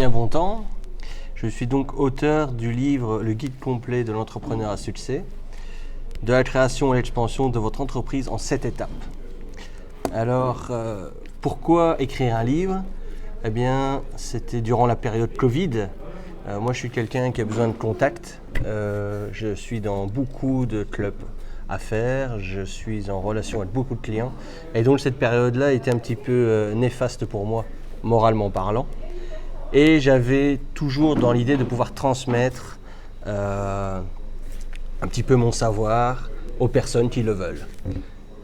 Julien Bontemps. Je suis donc auteur du livre Le guide complet de l'entrepreneur à succès, de la création et l'expansion de votre entreprise en 7 étapes. Alors, pourquoi écrire un livre? Eh bien, c'était durant la période Covid. Moi, je suis quelqu'un qui a besoin de contact. Je suis dans beaucoup de clubs à faire. Je suis en relation avec beaucoup de clients. Et donc, cette période-là était un petit peu néfaste pour moi, moralement parlant. Et j'avais toujours dans l'idée de pouvoir transmettre un petit peu mon savoir aux personnes qui le veulent.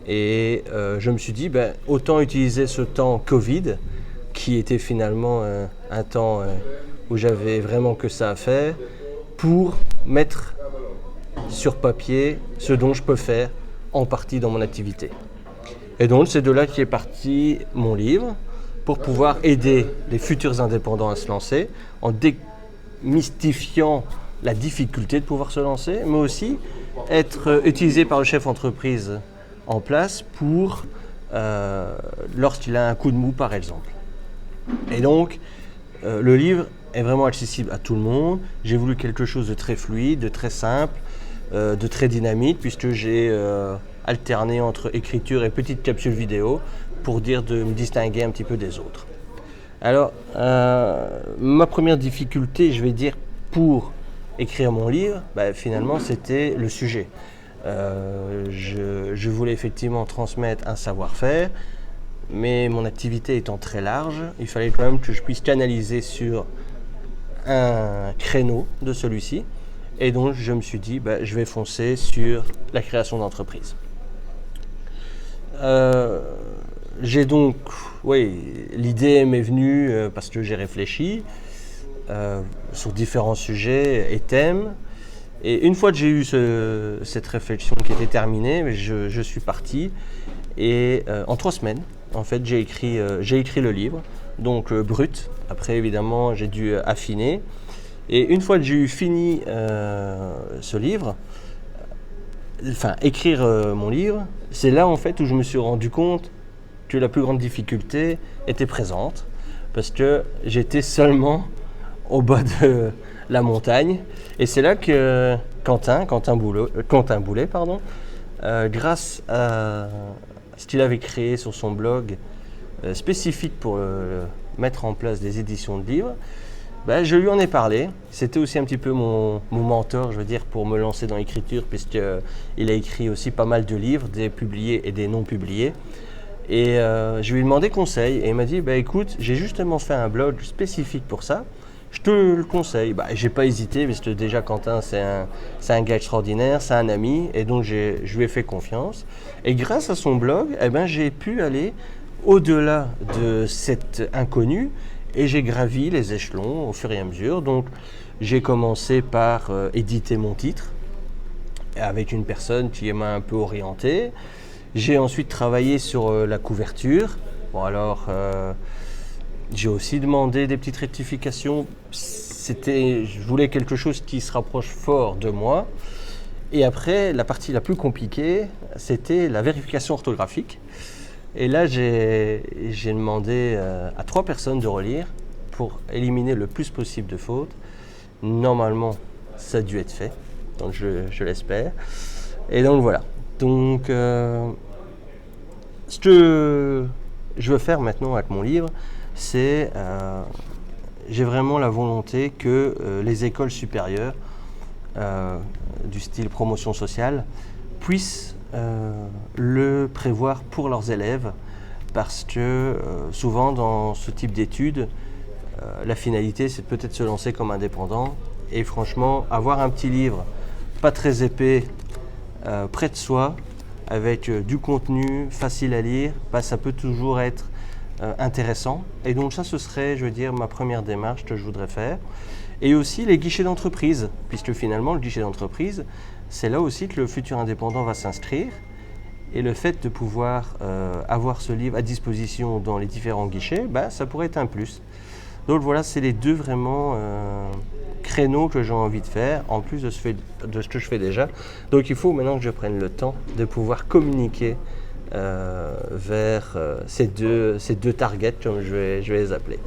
Et je me suis dit, autant utiliser ce temps Covid, qui était finalement un temps où j'avais vraiment que ça à faire, pour mettre sur papier ce dont je peux faire en partie dans mon activité. Et donc c'est de là qu'est parti mon livre, pour pouvoir aider les futurs indépendants à se lancer, en démystifiant la difficulté de pouvoir se lancer, mais aussi être utilisé par le chef d'entreprise en place pour lorsqu'il a un coup de mou par exemple. Et donc le livre est vraiment accessible à tout le monde. J'ai voulu quelque chose de très fluide, de très simple, de très dynamique, puisque j'ai alterné entre écriture et petites capsules vidéo pour dire de me distinguer un petit peu des autres. Alors, ma première difficulté, je vais dire, pour écrire mon livre, finalement, c'était le sujet. Je voulais effectivement transmettre un savoir-faire, mais mon activité étant très large, il fallait quand même que je puisse canaliser sur un créneau de celui-ci. Et donc, je me suis dit, je vais foncer sur la création d'entreprise. L'idée m'est venue parce que j'ai réfléchi sur différents sujets et thèmes. Et une fois que j'ai eu cette réflexion qui était terminée, je suis parti. Et en 3 semaines, en fait, j'ai écrit le livre, donc brut. Après, évidemment, j'ai dû affiner. Et une fois que j'ai eu fini ce livre, écrire mon livre, c'est là en fait où je me suis rendu compte que la plus grande difficulté était présente, parce que j'étais seulement au bas de la montagne. Et c'est là que Quentin Boulet, grâce à ce qu'il avait créé sur son blog spécifique pour mettre en place des éditions de livres, je lui en ai parlé. C'était aussi un petit peu mon mentor, je veux dire, pour me lancer dans l'écriture, puisqu'il a écrit aussi pas mal de livres, des publiés et des non publiés. Et je lui ai demandé conseil et il m'a dit, écoute, j'ai justement fait un blog spécifique pour ça, je te le conseille. J'ai pas hésité, parce que déjà Quentin, c'est un gars extraordinaire, c'est un ami, et donc je lui ai fait confiance. Et grâce à son blog, j'ai pu aller au-delà de cet inconnu, et j'ai gravi les échelons au fur et à mesure. Donc j'ai commencé par éditer mon titre avec une personne qui m'a un peu orienté. J'ai ensuite travaillé sur la couverture. J'ai aussi demandé des petites rectifications. Je voulais quelque chose qui se rapproche fort de moi. Et après, la partie la plus compliquée, c'était la vérification orthographique. Et là, j'ai demandé à 3 personnes de relire pour éliminer le plus possible de fautes. Normalement, ça a dû être fait, donc je l'espère. Et donc voilà. Donc, ce que je veux faire maintenant avec mon livre, c'est j'ai vraiment la volonté que les écoles supérieures du style promotion sociale puissent le prévoir pour leurs élèves, parce que souvent dans ce type d'études, la finalité c'est peut-être se lancer comme indépendant, et franchement avoir un petit livre pas très épais près de soi avec du contenu facile à lire, ça peut toujours être intéressant. Et donc ça, ce serait, je veux dire, ma première démarche que je voudrais faire. Et aussi les guichets d'entreprise, puisque finalement le guichet d'entreprise, c'est là aussi que le futur indépendant va s'inscrire. Et le fait de pouvoir avoir ce livre à disposition dans les différents guichets, ça pourrait être un plus. Donc voilà, c'est les 2 vraiment créneaux que j'ai envie de faire, en plus de ce que je fais déjà. Donc il faut maintenant que je prenne le temps de pouvoir communiquer vers ces deux targets, comme je vais les appeler.